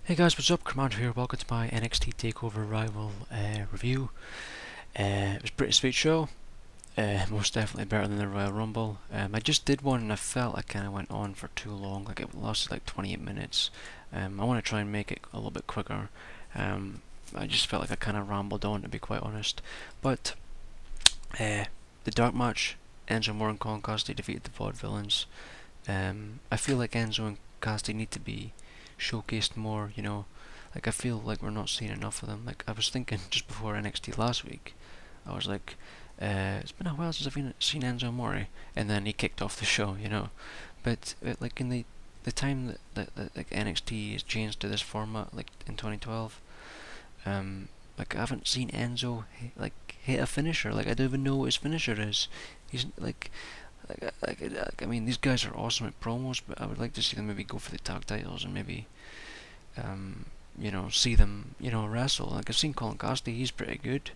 Hey guys, what's up? Commander here. Welcome to my NXT TakeOver Rival review. It was a pretty sweet show. Most definitely better than the Royal Rumble. I just did one and I felt I kind of went on for too long. Like it lasted like 28 minutes. I want to try and make it a little bit quicker. I just felt like I kind of rambled on, to be quite honest. But the dark match, Enzo Amore and Colin Cassidy defeated the Vaudevillains. I feel like Enzo and Cassidy need to be showcased more, like I feel like we're not seeing enough of them. Like I was thinking just before NXT last week, I was like, it's been a while since I've seen Enzo Amore, and then he kicked off the show, But like in the time that like NXT has changed to this format, like in 2012, like I haven't seen Enzo hit a finisher. Like I don't even know what his finisher is. He's I mean, these guys are awesome at promos, but I would like to see them maybe go for the tag titles and maybe, see them, wrestle. Like I've seen Colin Cassidy, he's pretty good,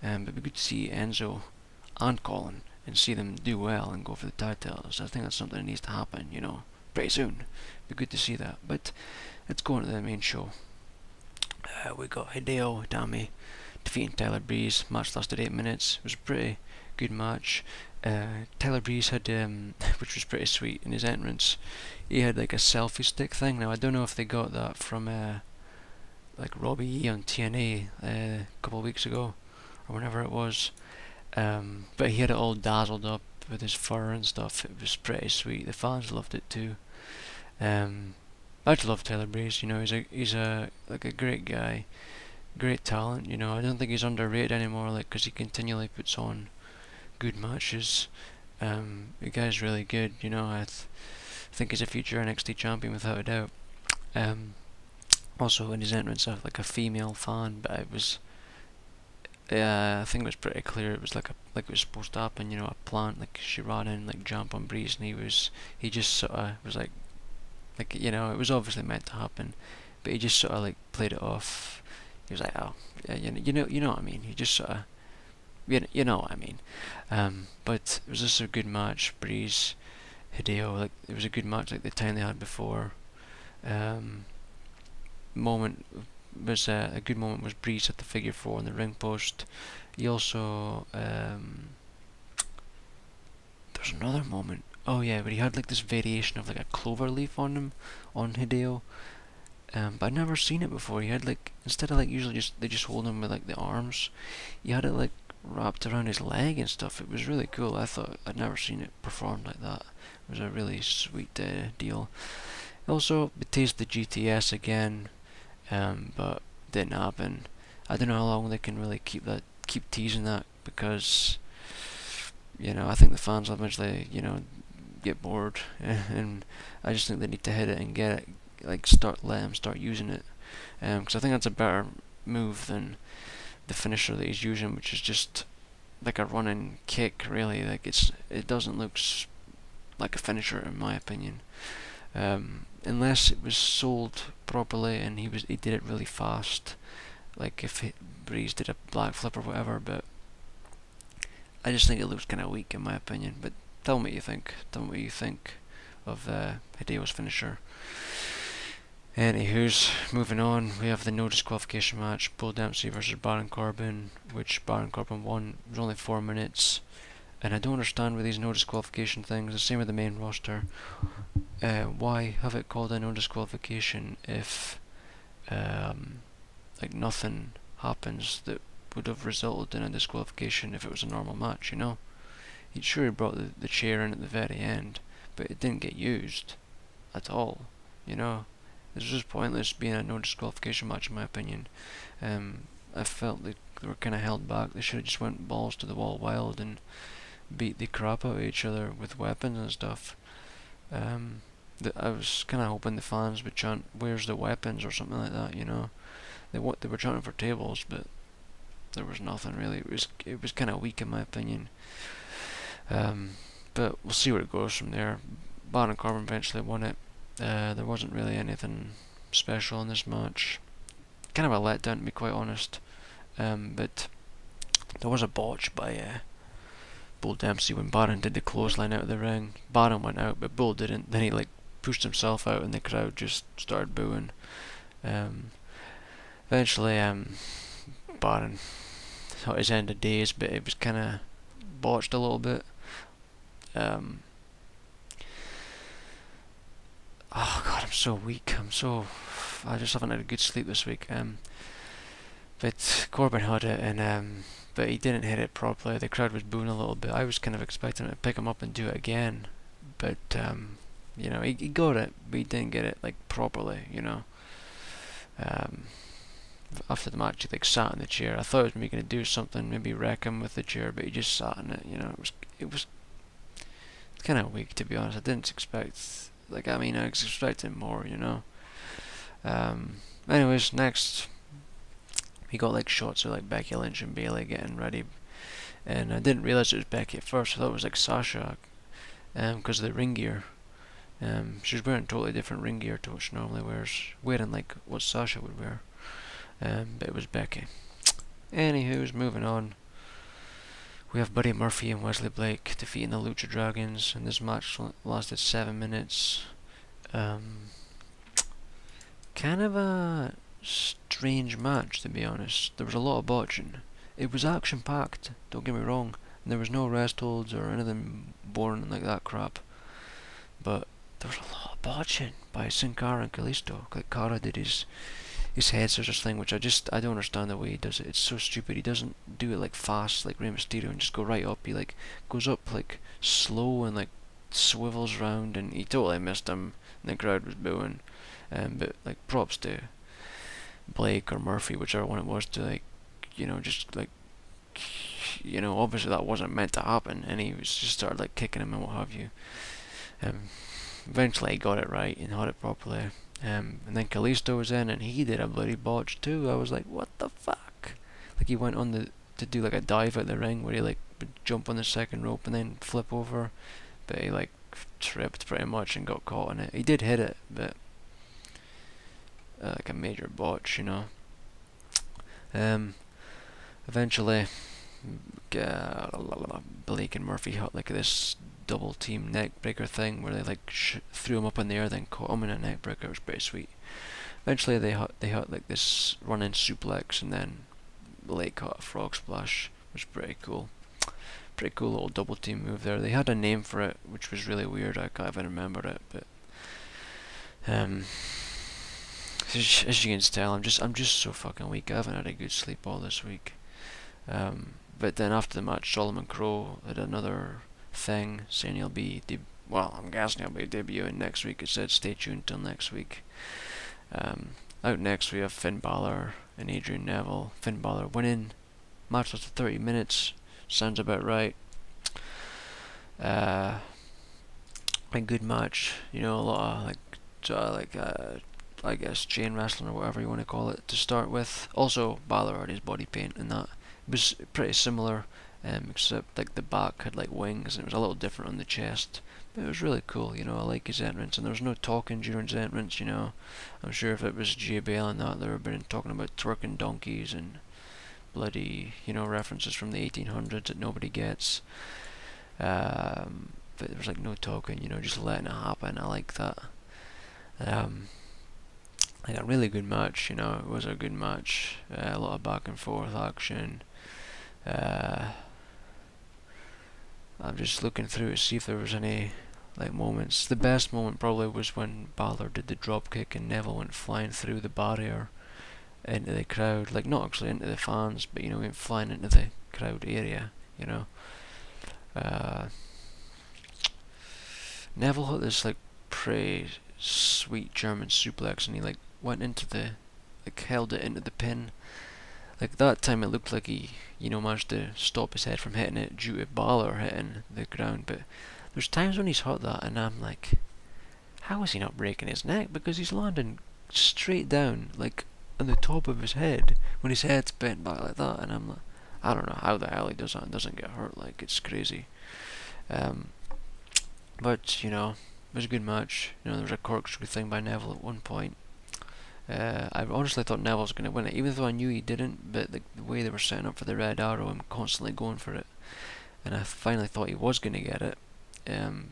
but it'd be good to see Enzo and Colin and see them do well and go for the tag titles. I think that's something that needs to happen, pretty soon. It'd be good to see that. But let's go into the main show. We got Hideo Itami defeating Tyler Breeze. Match lasted 8 minutes. It was a pretty good match. Tyler Breeze had, which was pretty sweet in his entrance, he had like a selfie stick thing. Now I don't know if they got that from like Robbie E on TNA a couple of weeks ago or whenever it was, but he had it all dazzled up with his fur and stuff. It was pretty sweet. The fans loved it too. I just love Tyler Breeze. He's a like a great guy, great talent. I don't think he's underrated anymore. Like because he continually puts on good matches. The guy's really good. I think he's a future NXT champion without a doubt. Also in his entrance, I have like a female fan, but it was, I think it was pretty clear it was like it was supposed to happen. A plant, like she ran in, like jump on Breeze, and he just sort of was like it was obviously meant to happen, but he just sort of like played it off. He was like, oh, yeah, you know what I mean. He just sort of, you know what I mean. But it was just a good match. Breeze, Hideo, like it was a good match like the time they had before. Moment was a good moment was Breeze at the figure 4 on the ring post. He also there's another moment. Oh yeah, but he had like this variation of like a clover leaf on him, on Hideo. But I'd never seen it before. He had like, instead of like usually they just hold him with like the arms, he had it like wrapped around his leg and stuff. It was really cool. I thought I'd never seen it performed like that. It was a really sweet deal. Also, it tasted the GTS again, but didn't happen. I don't know how long they can really keep teasing that, because I think the fans will eventually get bored, and I just think they need to hit it and get it, like let him start using it, because I think that's a better move than the finisher that he's using, which is just like a running kick. Really, like it doesn't look like a finisher in my opinion, unless it was sold properly and he did it really fast, like if Breeze did a black flip or whatever. But I just think it looks kind of weak in my opinion. But tell me what you think. Tell me what you think of Hideo's finisher. Anywho's, moving on, we have the no disqualification match, Bull Dempsey versus Baron Corbin, which Baron Corbin won. It was only 4 minutes, and I don't understand with these no disqualification things. The same with the main roster. Why have it called a no disqualification if like nothing happens that would have resulted in a disqualification if it was a normal match? He sure brought the chair in at the very end, but it didn't get used at all. This was just pointless being a no disqualification match in my opinion. I felt like they were kind of held back. They should have just went balls to the wall wild and beat the crap out of each other with weapons and stuff. I was kind of hoping the fans would chant, "Where's the weapons?" or something like that. They were chanting for tables, but there was nothing really. It was kind of weak in my opinion. But we'll see where it goes from there. Baron Corbin eventually won it. There wasn't really anything special in this match. Kind of a letdown, to be quite honest. But there was a botch by Bull Dempsey when Baron did the clothesline out of the ring. Baron went out, but Bull didn't. Then he pushed himself out, and the crowd just started booing. Um, Eventually, Baron got his end of days, but it was kind of botched a little bit. Um, oh god, I'm so weak. I just haven't had a good sleep this week. But Corbin had it, and but he didn't hit it properly. The crowd was booing a little bit. I was kind of expecting him to pick him up and do it again, but he got it, but he didn't get it like properly. After the match, he like sat in the chair. I thought he was maybe going to do something, maybe wreck him with the chair, but he just sat in it. It was kind of weak, to be honest. I didn't expect, I was expecting more. Anyways, next we got like shots of like Becky Lynch and Bayley getting ready, and I didn't realize it was Becky at first. I thought it was like Sasha, because of the ring gear. She was wearing totally different ring gear to what she normally wears, wearing like what Sasha would wear. But it was Becky. Anywho's moving on. We have Buddy Murphy and Wesley Blake defeating the Lucha Dragons, and this match lasted 7 minutes. Kind of a strange match, to be honest. There was a lot of botching. It was action packed, don't get me wrong, and there was no rest holds or anything boring like that crap. But there was a lot of botching by Sin Cara and Kalisto. Like Cara did his head scissors thing, which I don't understand the way he does it. It's so stupid. He doesn't do it like fast like Rey Mysterio and just go right up. He like goes up like slow and like swivels round, and he totally missed him, and the crowd was booing. But like props to Blake or Murphy, whichever one it was, to obviously that wasn't meant to happen, and he was just started like kicking him and what have you. Eventually he got it right and had it properly. And then Kalisto was in, and he did a bloody botch too. I was like, what the fuck? Like he went on to do like a dive at the ring where he like would jump on the second rope and then flip over, but he like tripped pretty much and got caught in it. He did hit it, but like a major botch, Eventually, Blake and Murphy had like this double team neck breaker thing where they like threw him up in the air, then caught him in a neck breaker. It was pretty sweet. Eventually, they had like this run-in suplex, and then Blake caught a frog splash. It was pretty cool. Pretty cool little double team move there. They had a name for it, which was really weird. I can't even remember it, but as you can tell, I'm just so fucking weak. I haven't had a good sleep all this week. But then after the match, Solomon Crow had another thing saying he'll be I'm guessing he'll be debuting next week. It said stay tuned till next week. Out next we have Finn Balor and Adrian Neville. Finn Balor winning. Match lasted 30 minutes. Sounds about right. A good match. A lot of I guess chain wrestling or whatever you want to call it to start with. Also, Balor had his body paint, and that was pretty similar, except like the back had like wings, and it was a little different on the chest. But it was really cool, I like his entrance, and there was no talking during his entrance. I'm sure if it was JBL and that, they would have been talking about twerking donkeys and bloody, references from the 1800s that nobody gets. But there was like no talking, just letting it happen. I like that. Like a really good match, it was a good match. A lot of back and forth action. I'm just looking through to see if there was any like moments. The best moment probably was when Balor did the drop kick and Neville went flying through the barrier into the crowd, like not actually into the fans, but went flying into the crowd area. Neville had this like pretty sweet German suplex, and he like went into held it into the pin. Like that time it looked like he managed to stop his head from hitting it due to Balor hitting the ground, but there's times when he's hit that and I'm like, how is he not breaking his neck? Because he's landing straight down like on the top of his head when his head's bent back like that, and I'm like, I don't know how the hell he does that and doesn't get hurt. Like, it's crazy. But it was a good match. There was a corkscrew thing by Neville at one point. I honestly thought Neville was going to win it, even though I knew he didn't, but the way they were setting up for the Red Arrow, I'm constantly going for it. And I finally thought he was going to get it,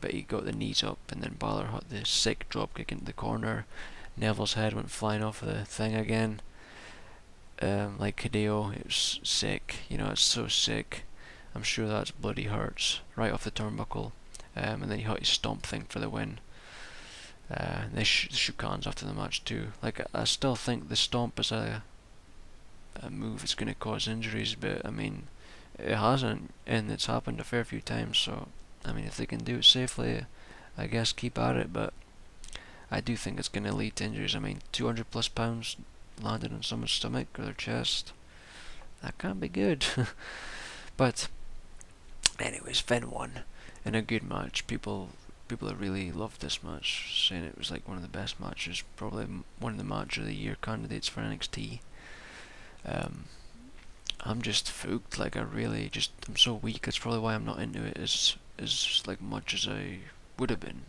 but he got the knees up, and then Balor had the sick dropkick into the corner. Neville's head went flying off of the thing again. Like Hideo, it was sick. It's so sick. I'm sure that's bloody hurts right off the turnbuckle. And then he hit his stomp thing for the win. They shook hands after the match too. Like, I still think the stomp is a move that's going to cause injuries, but I mean, it hasn't, and it's happened a fair few times. So, I mean, if they can do it safely, I guess keep at it. But I do think it's going to lead to injuries. I mean, 200 plus pounds landed on someone's stomach or their chest. That can't be good. But anyways, Finn won in a good match. People have really loved this match, saying it was like one of the best matches, probably one of the match of the year candidates for NXT. I'm just fooked. Like, I'm so weak. That's probably why I'm not into it as like much as I would have been,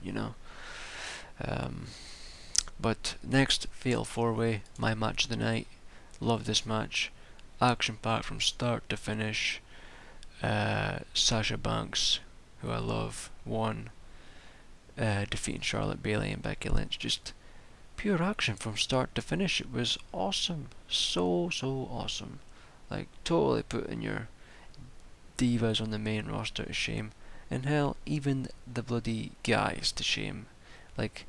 But next, Fatal 4-Way, my match of the night. Love this match. Action packed from start to finish. Sasha Banks, who I love, won, defeating Charlotte, Bayley and Becky Lynch. Just pure action from start to finish. It was awesome. So awesome. Like, totally putting your divas on the main roster to shame. And hell, even the bloody guys to shame. Like,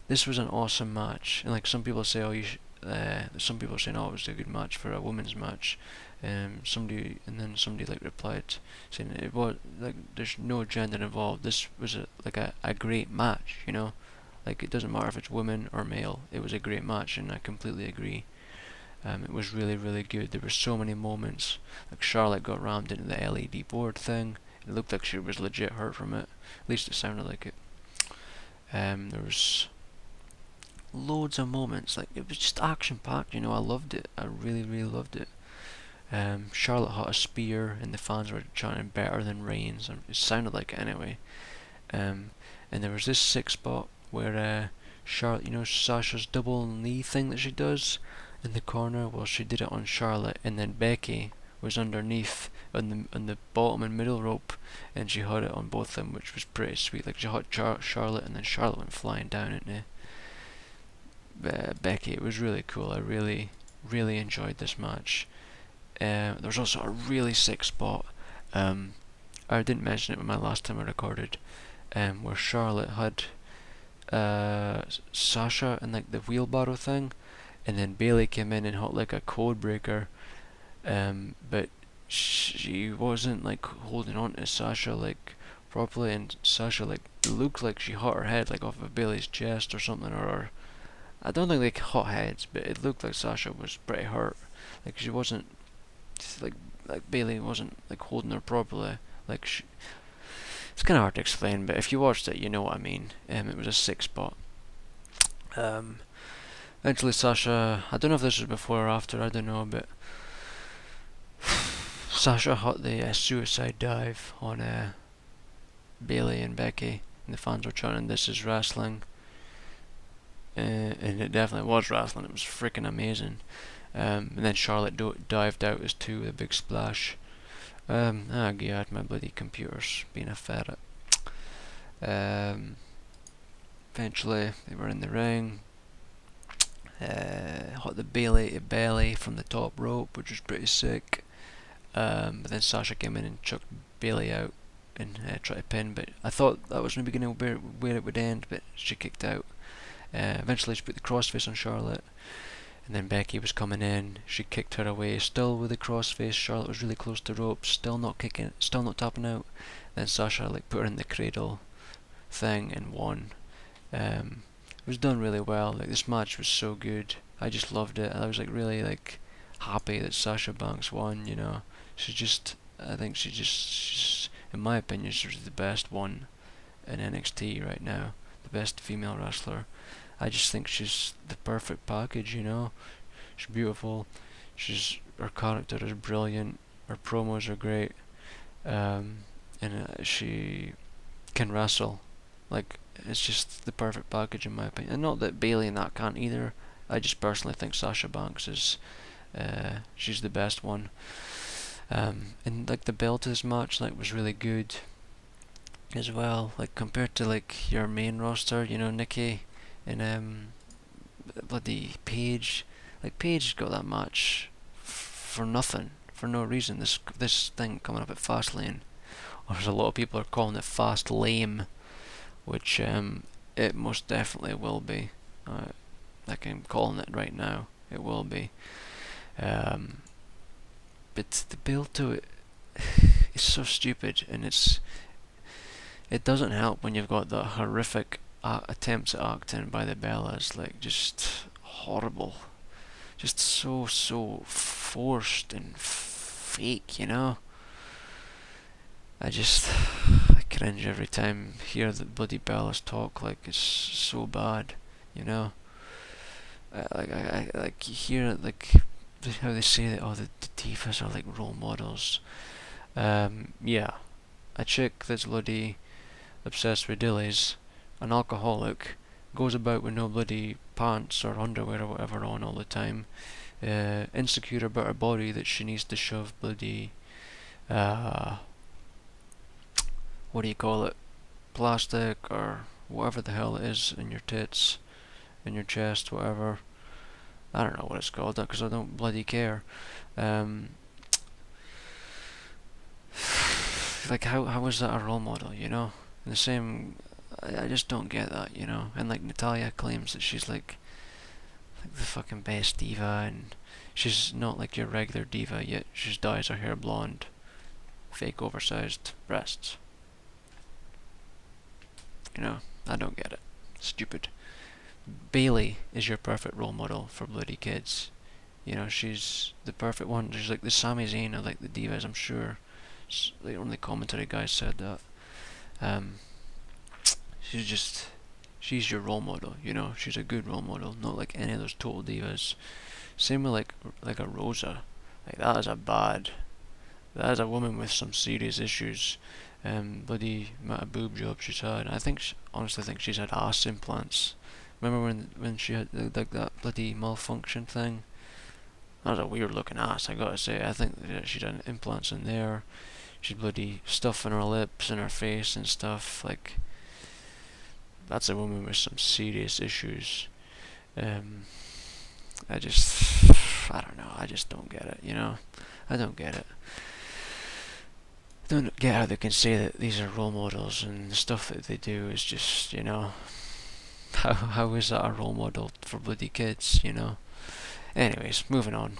this was an awesome match. And like, some people say, some people are saying, oh, it was a good match for a women's match. Somebody like replied saying it was like, there's no gender involved. This was a great match, Like, it doesn't matter if it's women or male. It was a great match, and I completely agree. It was really, really good. There were so many moments. Like, Charlotte got rammed into the LED board thing. It looked like she was legit hurt from it. At least it sounded like it. There was loads of moments. Like, it was just action packed. I loved it. I really, really loved it. Charlotte had a spear, and the fans were chanting "better than Reigns." It sounded like it anyway. And there was this sick spot where Charlotte, Sasha's double knee thing that she does in the corner. Well, she did it on Charlotte, and then Becky was underneath on the bottom and middle rope, and she had it on both of them, which was pretty sweet. Like, she had Charlotte, and then Charlotte went flying down into Becky. It was really cool. I really, really enjoyed this match. There was also a really sick spot. I didn't mention it when my last time I recorded, where Charlotte had Sasha and like the wheelbarrow thing, and then Bayley came in and hit like a code breaker, but she wasn't like holding on to Sasha like properly, and Sasha like looked like she hit her head like off of Bayley's chest or something, or I don't think they hit heads, but it looked like Sasha was pretty hurt. Like, she wasn't like Bayley wasn't like holding her properly. Like, it's kind of hard to explain, but if you watched it, you know what I mean. It was a sick spot. Eventually Sasha, I don't know if this was before or after, I don't know, but Sasha hit the suicide dive on Bayley and Becky, and the fans were chanting, "This is wrestling." And it definitely was wrestling. It was freaking amazing. And then Charlotte dived out as two with a big splash. God, my bloody computer's being a ferret. Eventually they were in the ring. Hot the Bayley to belly from the top rope, which was pretty sick. But then Sasha came in and chucked Bayley out and tried to pin, but I thought that was maybe going to where it would end, but she kicked out. Eventually she put the crossface on Charlotte, and then Becky was coming in. She kicked her away, still with the crossface. Charlotte was really close to ropes, still not kicking, still not tapping out. Then Sasha like put her in the cradle thing and won. It was done really well. Like, this match was so good. I just loved it. I was like really like happy that Sasha Banks won. I think she's, in my opinion, she's the best one in NXT right now. The best female wrestler. I just think she's the perfect package, She's beautiful. Her character is brilliant. Her promos are great. And she can wrestle. Like, it's just the perfect package in my opinion. And not that Bayley and that can't either. I just personally think Sasha Banks is, she's the best one. And like the build to this match was really good as well. Like, compared to like your main roster, Nikki and bloody Paige. Like, Paige got that match for nothing, for no reason. This thing coming up at Fastlane, or as a lot of people are calling it, Fast Lame, which it most definitely will be. Like, I'm calling it right now. It will be. But the build to it is so stupid, and it doesn't help when you've got the horrific attempts at acting by the Bellas, like, just horrible, just so forced and fake, you know. I cringe every time I hear the bloody Bellas talk. Like, it's so bad, you know. I like hear it, like how they say that the divas are like role models. Yeah, a chick that's bloody obsessed with dillies, an alcoholic, goes about with no bloody pants or underwear or whatever on all the time, insecure about her body that she needs to shove bloody what do you call it, plastic or whatever the hell it is in your tits, in your chest, whatever. I don't know what it's called because I don't bloody care. Like, how is that a role model, you know? And the same, I just don't get that, you know? And like, Natalia claims that she's like the fucking best diva, and she's not like your regular diva, yet she dyes her hair blonde, fake oversized breasts. You know, I don't get it. Stupid. Bailey is your perfect role model for bloody kids. You know, she's the perfect one. She's like the Sami Zayn of like the divas, I'm sure. Like, one of the commentary guys said that. She's your role model, you know. She's a good role model, not like any of those total divas. Same with like a Rosa. Like, that is a woman with some serious issues. Bloody amount of boob jobs she's had. Honestly think she's had ass implants. Remember when she had like that bloody malfunction thing? That was a weird looking ass, I gotta say. I think that she'd had implants in there. She's bloody stuffing her lips and her face and stuff. Like, that's a woman with some serious issues. I don't know. I just don't get it, you know. I don't get it. I don't get how they can say that these are role models and the stuff that they do is just, you know. How is that a role model for bloody kids, you know? Anyways, moving on.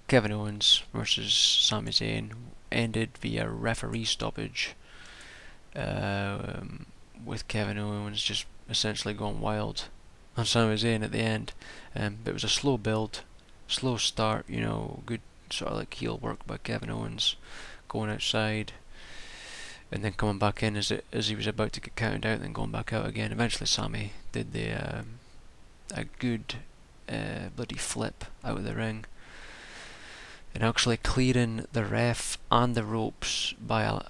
Kevin Owens versus Sami Zayn ended via referee stoppage, with Kevin Owens just essentially going wild on Sami Zayn at the end. But it was a slow build, slow start, you know, good sort of like heel work by Kevin Owens, going outside and then coming back in as he was about to get counted out, and then going back out again. Eventually Sami did a good bloody flip out of the ring, and actually clearing the ref and the ropes by a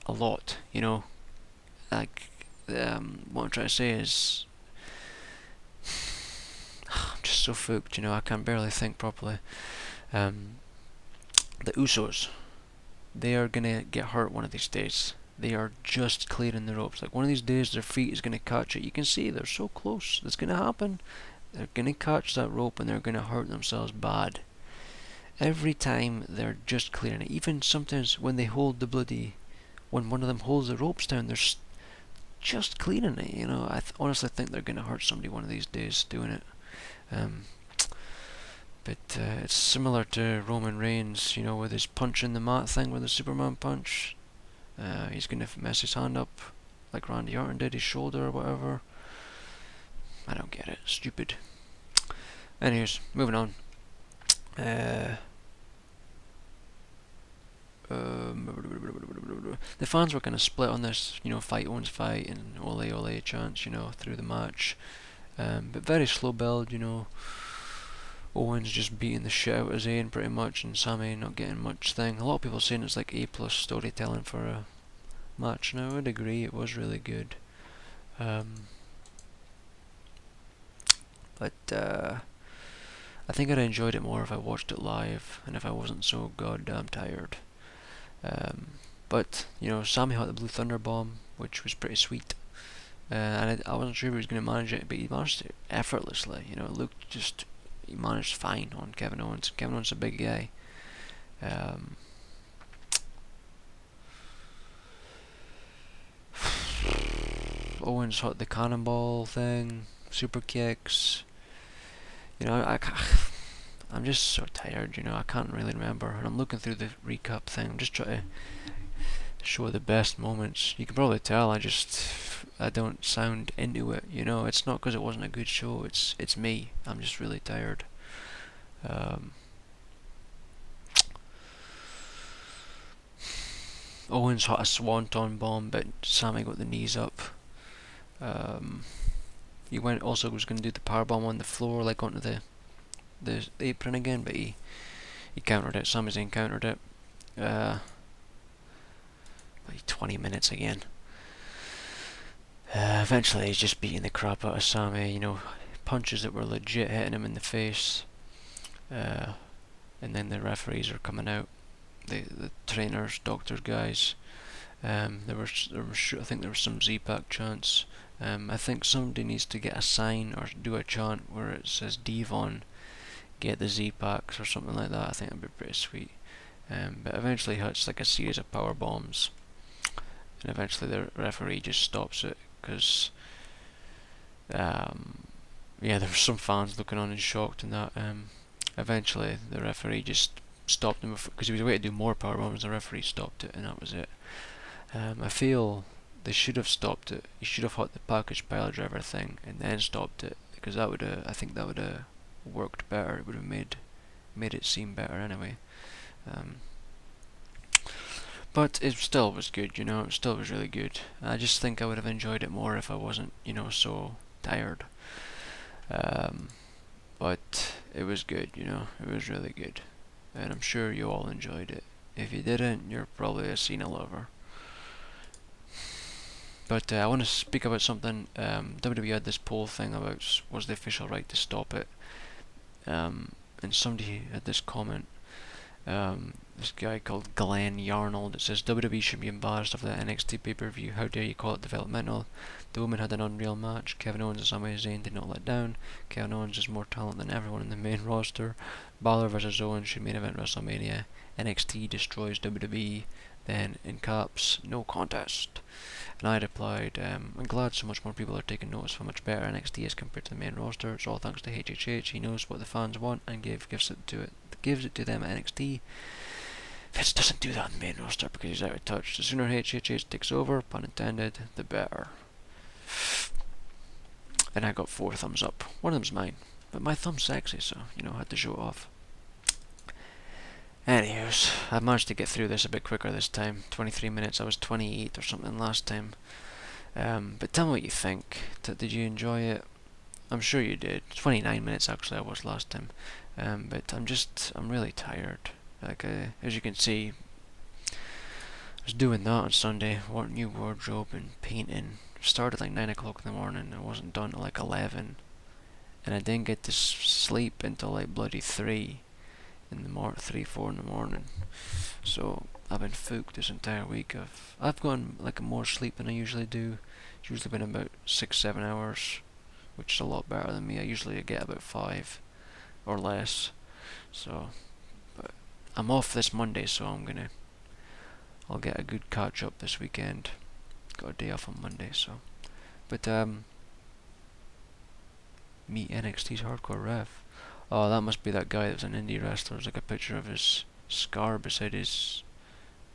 lot, you know. Like, what I'm trying to say is, I'm just so fooked, you know. I can barely think properly. The Usos, they are gonna get hurt one of these days. They are just clearing the ropes. Like, one of these days their feet is gonna catch it. You can see they're so close. That's gonna happen. They're gonna catch that rope and they're gonna hurt themselves bad. Every time they're just clearing it. Even sometimes when they hold when one of them holds the ropes down, they're just clearing it, you know. I honestly think they're gonna hurt somebody one of these days doing it. But it's similar to Roman Reigns, you know, with his punch in the mat thing with the Superman punch. He's going to mess his hand up like Randy Orton did, his shoulder or whatever. I don't get it. Stupid. Anyways, moving on. The fans were kind of split on this, you know, fight Owens fight and ole ole chants, you know, through the match. But very slow build, you know. Owens just beating the shit out of Zayn pretty much, and Sami not getting much thing. A lot of people saying it's like A+ storytelling for a match, and I would agree, it was really good. But I think I'd enjoyed it more if I watched it live, and if I wasn't so goddamn tired. But, you know, Sami had the Blue Thunder Bomb, which was pretty sweet. and I wasn't sure if he was going to manage it, but he managed it effortlessly. You know, it looked just he managed fine on Kevin Owens. Kevin Owens is a big guy. Um, Owens hot the cannonball thing, super kicks. You know, I'm just so tired. You know, I can't really remember, and I'm looking through the recap thing. I'm just trying to show the best moments. You can probably tell I don't sound into it. You know, it's not because it wasn't a good show. It's me. I'm just really tired. Owens hot a swanton bomb, but Sami got the knees up. He was going to do the powerbomb on the floor, like onto the apron again, but he countered it. Sami Zayn countered it. Like 20 minutes again. Eventually, he's just beating the crap out of Sami. You know, punches that were legit hitting him in the face. And then the referees are coming out. The trainers, doctors, guys. I think there was some Z-Pack chants. I think somebody needs to get a sign or do a chant where it says Devon, get the Z-Packs or something like that. I think that'd be pretty sweet. But eventually it's like a series of power bombs, and eventually the referee just stops it because there were some fans looking on in shocked and that. Eventually the referee just stopped him because he was away to do more power bombs. The referee stopped it, and that was it. I feel they should have stopped it. He should have hot the package pile driver thing and then stopped it, because I think that would have worked better. It would have made it seem better anyway. But it still was good, you know. It still was really good. I just think I would have enjoyed it more if I wasn't, you know, so tired. But it was good, you know. It was really good, and I'm sure you all enjoyed it. If you didn't, you're probably a Cena lover. But I want to speak about something. WWE had this poll thing about was the official right to stop it, and somebody had this comment. This guy called Glenn Yarnold. It says WWE should be embarrassed of the NXT pay-per-view. How dare you call it developmental? The women had an unreal match. Kevin Owens and Sami Zayn did not let down. Kevin Owens is more talent than everyone in the main roster. Balor vs Owens should main event WrestleMania. NXT destroys WWE. Then in caps, no contest. And I replied, I'm glad so much more people are taking notice of how much better NXT is compared to the main roster. It's all thanks to HHH. He knows what the fans want and gives it to them at NXT. Vince doesn't do that in the main roster because he's out of touch. The sooner HHH takes over, pun intended, the better. And I got 4 thumbs up. One of them's mine, but my thumb's sexy, so you know, I had to show it off. Anyways, I managed to get through this a bit quicker this time. 23 minutes. I was 28 or something last time. But tell me what you think. Did you enjoy it? I'm sure you did. 29 minutes actually I was last time. But I'm really tired. Like, as you can see, I was doing that on Sunday. New wardrobe and painting. Started like 9 o'clock in the morning. I wasn't done till like 11. And I didn't get to sleep until like bloody 3 in the 4 in the morning. So I've been fooked this entire week. I've gotten like more sleep than I usually do. It's usually been about 6-7 hours, which is a lot better than me. I usually get about 5 or less. So, but I'm off this Monday, so I'll get a good catch up this weekend. Got a day off on Monday, so. But meet NXT's Hardcore Ref. Oh, that must be that guy that was an indie wrestler. There's like a picture of his scar beside his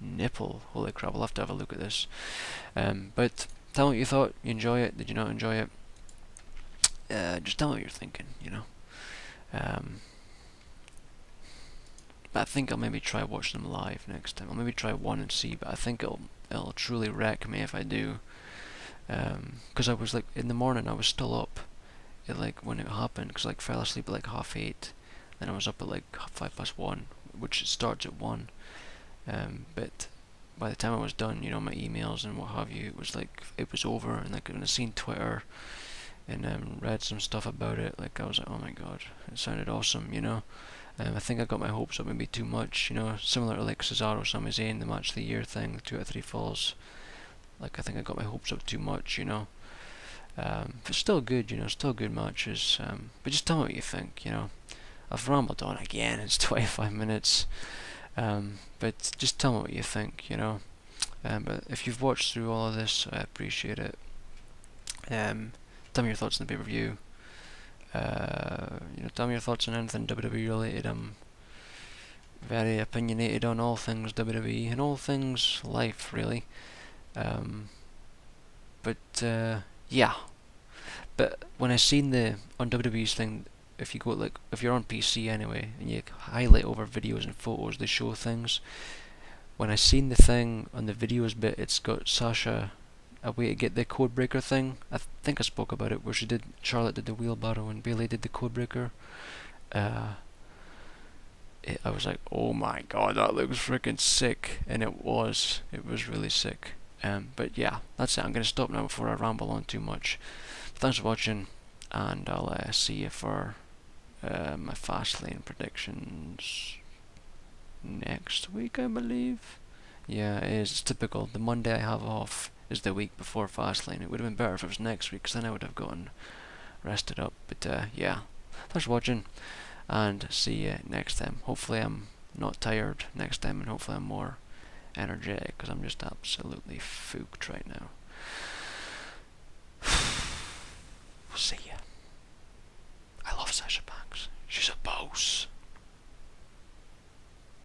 nipple. Holy crap, I'll have to have a look at this. But tell me what you thought. You enjoy it? Did you not enjoy it? Just tell me what you're thinking, you know. But I think I'll maybe try watching them live next time. I'll maybe try one and see, but I think it'll truly wreck me if I do. Because I was like, in the morning I was still up. When it happened, because like fell asleep at like 8:30, then I was up at like 1:05, which it starts at 1. But by the time I was done, you know, my emails and what have you, it was over. And like when I seen Twitter and read some stuff about it, like I was like, oh my god, it sounded awesome, you know. I think I got my hopes up maybe too much, you know, similar to like Cesaro Sami Zayn, the match of the year thing, 2 out of 3 falls. Like I think I got my hopes up too much, you know. But still good, still good matches. But just tell me what you think, I've rambled on again, it's 25 minutes. But just tell me what you think, But if you've watched through all of this, I appreciate it. Tell me your thoughts on the pay-per-view. Tell me your thoughts on anything WWE related. I'm very opinionated on all things WWE and all things life, really. Yeah. But when I seen on WWE's thing, if you're on PC anyway, and you highlight over videos and photos, they show things. When I seen the thing on the videos bit, it's got Sasha a way to get the codebreaker thing. I think I spoke about it, where Charlotte did the wheelbarrow and Bayley did the codebreaker. I was like, oh my god, that looks freaking sick, and it was really sick. But yeah, that's it. I'm gonna stop now before I ramble on too much. Thanks for watching, and I'll see you for my Fastlane predictions next week, I believe. Yeah, it is. It's typical. The Monday I have off is the week before Fastlane. It would have been better if it was next week, because then I would have gotten rested up. But yeah, thanks for watching, and see you next time. Hopefully I'm not tired next time, and hopefully I'm more energetic, because I'm just absolutely fooked right now.